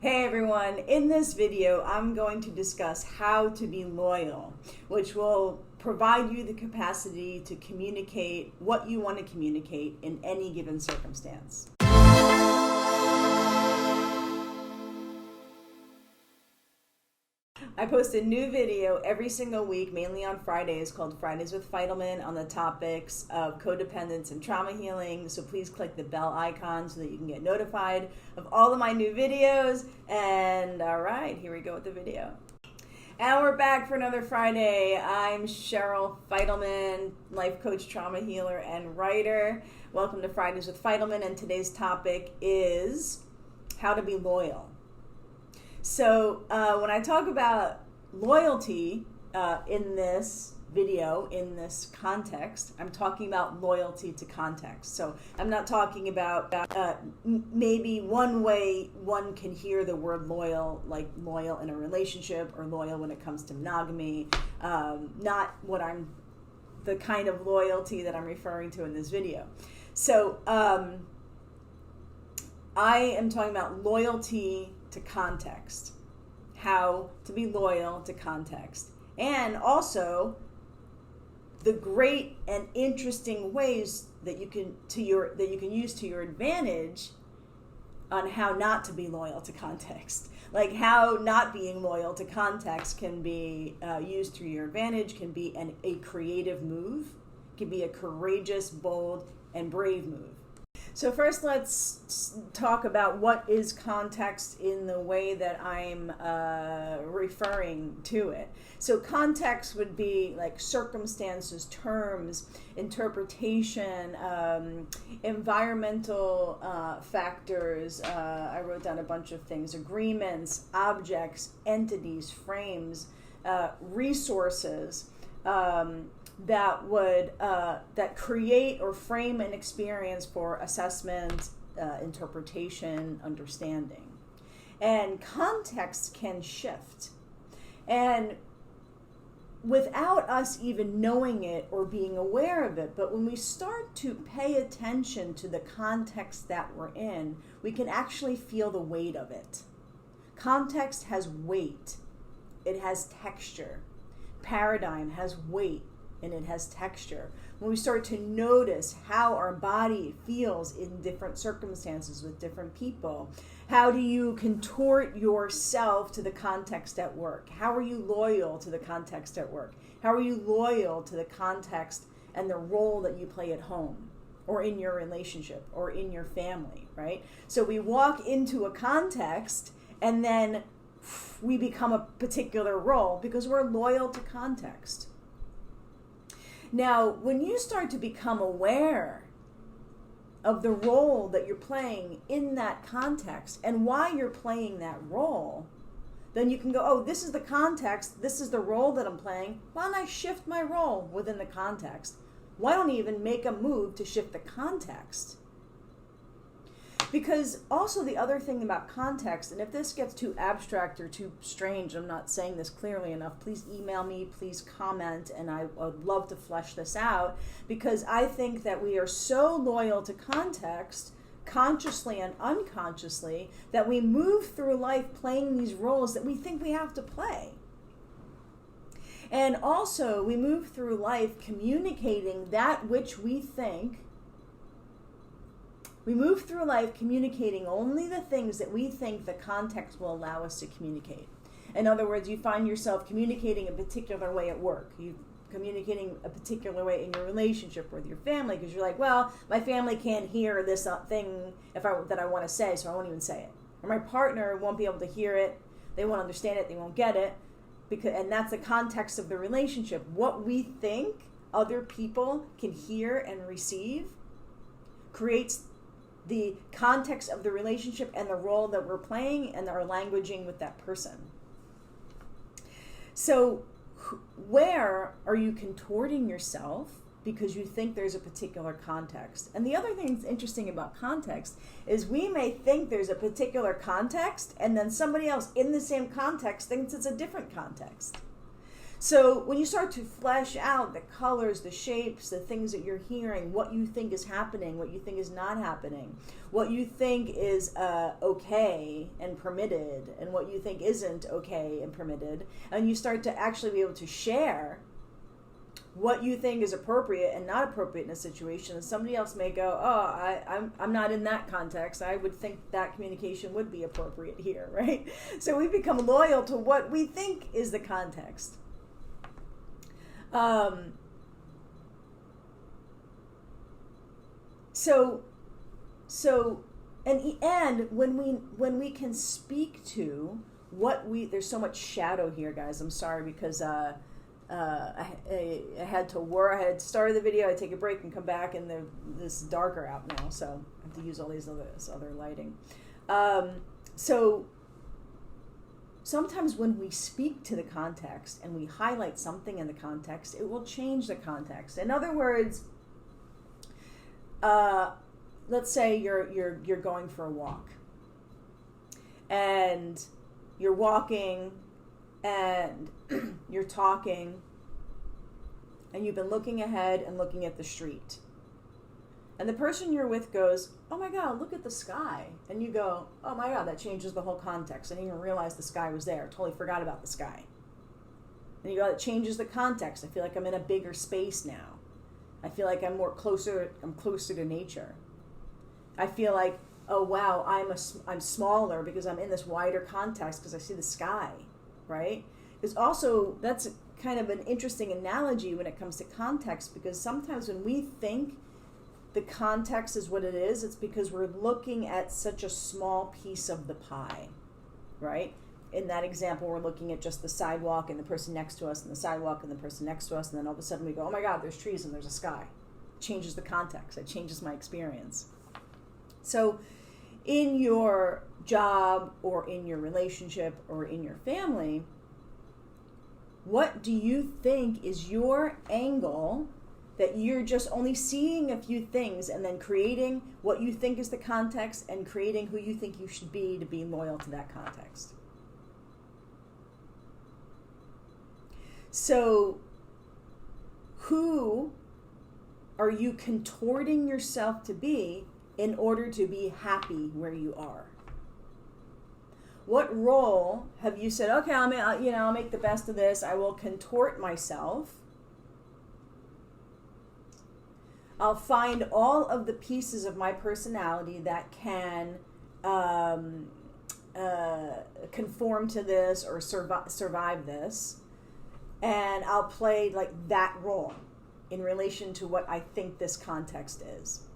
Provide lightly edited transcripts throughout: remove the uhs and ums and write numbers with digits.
Hey everyone, in this video I'm going to discuss how to be loyal, which will provide you the capacity to communicate what you want to communicate in any given circumstance. I post a new video every single week, mainly on Fridays, called Fridays with Fidelman, on the topics of codependence and trauma healing. So please click the bell icon so that you can get notified of all of my new videos. And all right, here we go with the video. And we're back for another Friday. I'm Cheryl Fidelman, life coach, trauma healer, and writer. Welcome to Fridays with Fidelman, and today's topic is how to be loyal. So when I talk about loyalty in this video, in this context, I'm talking about loyalty to context. So I'm not talking about maybe one way one can hear the word loyal, like loyal in a relationship or loyal when it comes to monogamy. Not the kind of loyalty that I'm referring to in this video. So I am talking about loyalty to context, how to be loyal to context, and also the great and interesting ways that you can use to your advantage on how not to be loyal to context. Like how not being loyal to context can be used to your advantage, can be a creative move, can be a courageous, bold, and brave move. So first, let's talk about what is context in the way that I'm referring to it. So context would be like circumstances, terms, interpretation, environmental factors. I wrote down a bunch of things: agreements, objects, entities, frames, resources. That create or frame an experience for assessment, interpretation, understanding. And context can shift. And without us even knowing it or being aware of it, but when we start to pay attention to the context that we're in, we can actually feel the weight of it. Context has weight. It has texture. Paradigm has weight. And it has texture. When we start to notice how our body feels in different circumstances with different people, how do you contort yourself to the context at work? How are you loyal to the context at work? How are you loyal to the context and the role that you play at home or in your relationship or in your family, right? So we walk into a context and then we become a particular role because we're loyal to context. Now, when you start to become aware of the role that you're playing in that context and why you're playing that role, then you can go, oh, this is the context, this is the role that I'm playing. Why don't I shift my role within the context? Why don't I even make a move to shift the context? Because also the other thing about context, and if this gets too abstract or too strange, I'm not saying this clearly enough, please email me, please comment, and I would love to flesh this out, because I think that we are so loyal to context, consciously and unconsciously, that we move through life playing these roles that we think we have to play. And also, we move through life communicating that which we think. We move through life communicating only the things that we think the context will allow us to communicate. In other words, you find yourself communicating a particular way at work. You're communicating a particular way in your relationship with your family because you're like, well, my family can't hear this thing that I want to say, so I won't even say it. Or my partner won't be able to hear it. They won't understand it. They won't get it. And that's the context of the relationship. What we think other people can hear and receive creates the context of the relationship and the role that we're playing and our languaging with that person. So where are you contorting yourself because you think there's a particular context? And the other thing that's interesting about context is we may think there's a particular context and then somebody else in the same context thinks it's a different context. So when you start to flesh out the colors, the shapes, the things that you're hearing, what you think is happening, what you think is not happening, what you think is okay and permitted, and what you think isn't okay and permitted, and you start to actually be able to share what you think is appropriate and not appropriate in a situation, and somebody else may go, oh, I'm not in that context. I would think that communication would be appropriate here, right? So we become loyal to what we think is the context. And when we can speak to what there's so much shadow here, guys. I'm sorry, because I had to work. I had started the video. I take a break and come back, and this is darker out now, so I have to use all this other lighting. So sometimes when we speak to the context and we highlight something in the context, it will change the context. In other words, let's say you're going for a walk, and you're walking, and you're talking, and you've been looking ahead and looking at the street, and the person you're with goes, oh my God, look at the sky. And you go, oh my God, that changes the whole context. I didn't even realize the sky was there. Totally forgot about the sky. And you go, it changes the context. I feel like I'm in a bigger space now. I feel like I'm closer to nature. I feel like, oh wow, I'm smaller because I'm in this wider context because I see the sky, right? Because also, that's kind of an interesting analogy when it comes to context, because sometimes when we think the context is what it is, it's because we're looking at such a small piece of the pie, right? In that example, we're looking at just the sidewalk and the person next to us, and the sidewalk and the person next to us, and then all of a sudden we go, oh my God, there's trees and there's a sky. It changes the context. It changes my experience. So in your job or in your relationship or in your family, what do you think is your angle that you're just only seeing a few things and then creating what you think is the context and creating who you think you should be to be loyal to that context? So who are you contorting yourself to be in order to be happy where you are? What role have you said, okay, I'll make the best of this. I will contort myself. I'll find all of the pieces of my personality that can conform to this or survive this. And I'll play like that role in relation to what I think this context is.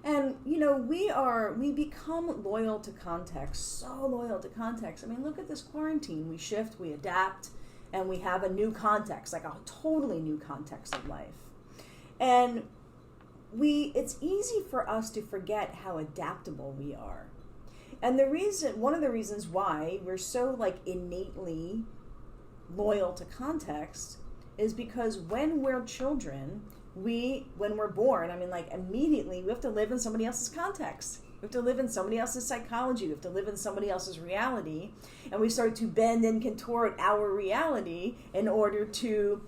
And, we become loyal to context, so loyal to context. I mean, look at this quarantine. We shift, we adapt, and we have a new context, like a totally new context of life. And it's easy for us to forget how adaptable we are. And one of the reasons why we're so innately loyal to context is because when we're children, when we're born, immediately we have to live in somebody else's context. We have to live in somebody else's psychology. We have to live in somebody else's reality. And we start to bend and contort our reality in order to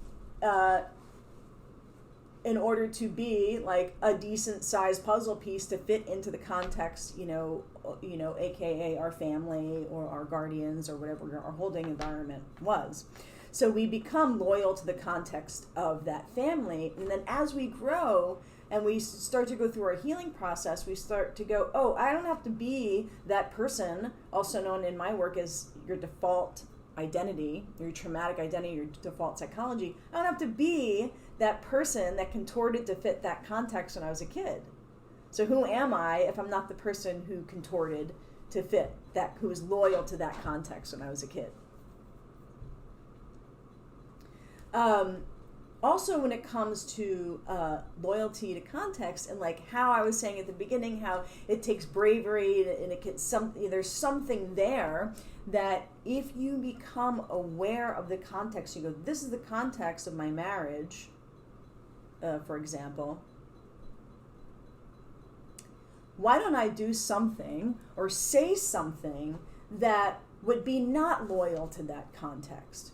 be like a decent sized puzzle piece to fit into the context, AKA our family or our guardians or whatever our holding environment was. So we become loyal to the context of that family. And then as we grow and we start to go through our healing process, we start to go, oh, I don't have to be that person, also known in my work as your default identity, your traumatic identity, your default psychology. I don't have to be that person that contorted to fit that context when I was a kid. So who am I if I'm not the person who contorted to fit that, who was loyal to that context when I was a kid? Also, when it comes to loyalty to context, and how I was saying at the beginning, how it takes bravery and there's something there that if you become aware of the context, you go, this is the context of my marriage, for example. Why don't I do something or say something that would be not loyal to that context?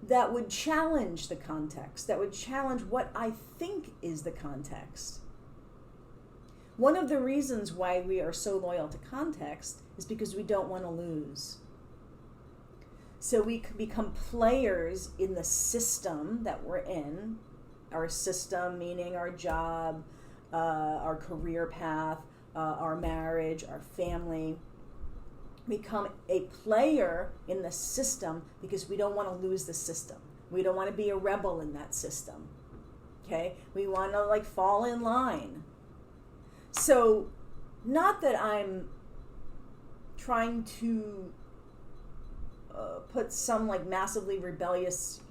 that would challenge the context, that would challenge what I think is the context. One of the reasons why we are so loyal to context is because we don't want to lose. So we become players in the system that we're in. Our system, meaning our job, our career path, our marriage, our family. Become a player in the system because we don't want to lose the system. We don't want to be a rebel in that system. Okay? We want to fall in line. So, not that I'm trying to put some massively rebellious,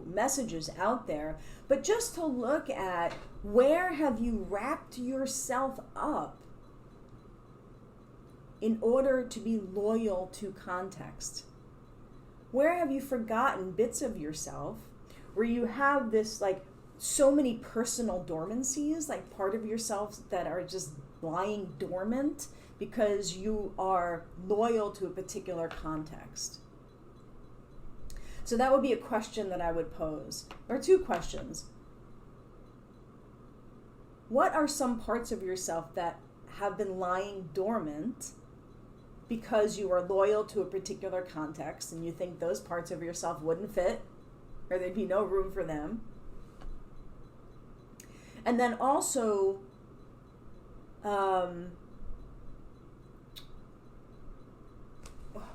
messages out there, but just to look at where have you wrapped yourself up in order to be loyal to context. Where have you forgotten bits of yourself where you have this so many personal dormancies, part of yourself that are just lying dormant because you are loyal to a particular context? So that would be a question that I would pose, or two questions. What are some parts of yourself that have been lying dormant because you are loyal to a particular context and you think those parts of yourself wouldn't fit, or there'd be no room for them? And then also,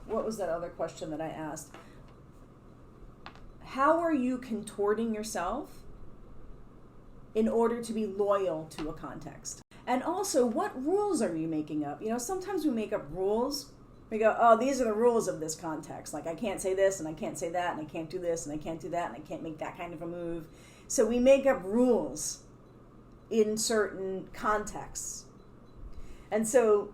what was that other question that I asked? How are you contorting yourself in order to be loyal to a context? And also, what rules are you making up? Sometimes we make up rules. We go, oh, these are the rules of this context. I can't say this, and I can't say that, and I can't do this, and I can't do that, and I can't make that kind of a move. So we make up rules in certain contexts. And so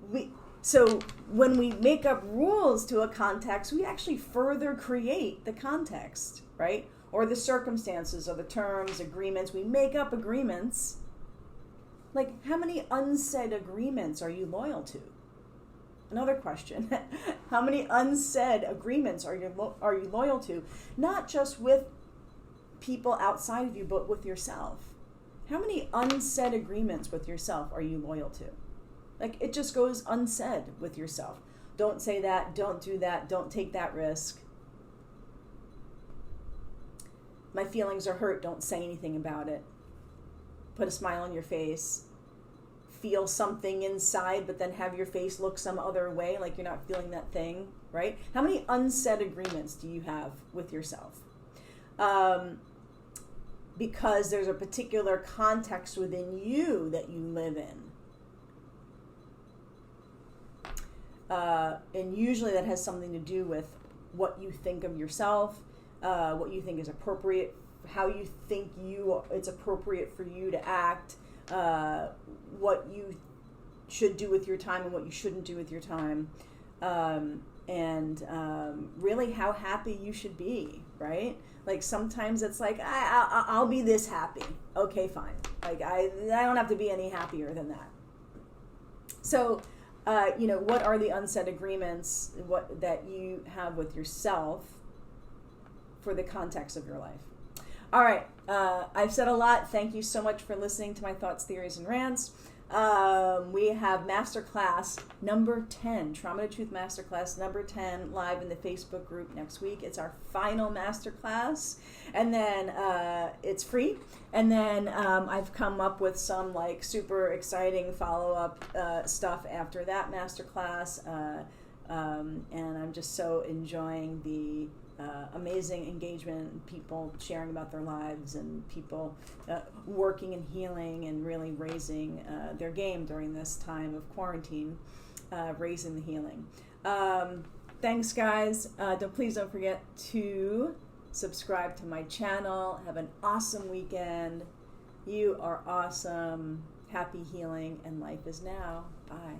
when we make up rules to a context, we actually further create the context, right? Or the circumstances, or the terms, agreements. We make up agreements. How many unsaid agreements are you loyal to? Another question. How many unsaid agreements are you loyal to? Not just with people outside of you, but with yourself. How many unsaid agreements with yourself are you loyal to? It just goes unsaid with yourself. Don't say that, don't do that, don't take that risk. My feelings are hurt, don't say anything about it. Put a smile on your face. Feel something inside, but then have your face look some other way, like you're not feeling that thing, right? How many unsaid agreements do you have with yourself? Because there's a particular context within you that you live in. And usually that has something to do with what you think of yourself, what you think is appropriate, how you think it's appropriate for you to act, what you should do with your time and what you shouldn't do with your time, and really how happy you should be, right? Sometimes it's I'll be this happy. Okay, fine. I don't have to be any happier than that. So, what are the unsaid agreements that you have with yourself for the context of your life? All right, I've said a lot. Thank you so much for listening to my thoughts, theories, and rants. We have Masterclass number 10, Trauma to Truth Masterclass number 10, live in the Facebook group next week. It's our final Masterclass, and then it's free. And then I've come up with some super exciting follow-up stuff after that Masterclass, and I'm just so enjoying the amazing engagement, people sharing about their lives, and people working and healing and really raising their game during this time of quarantine, raising the healing. Thanks, guys. Please don't forget to subscribe to my channel. Have an awesome weekend. You are awesome. Happy healing, and life is now. Bye.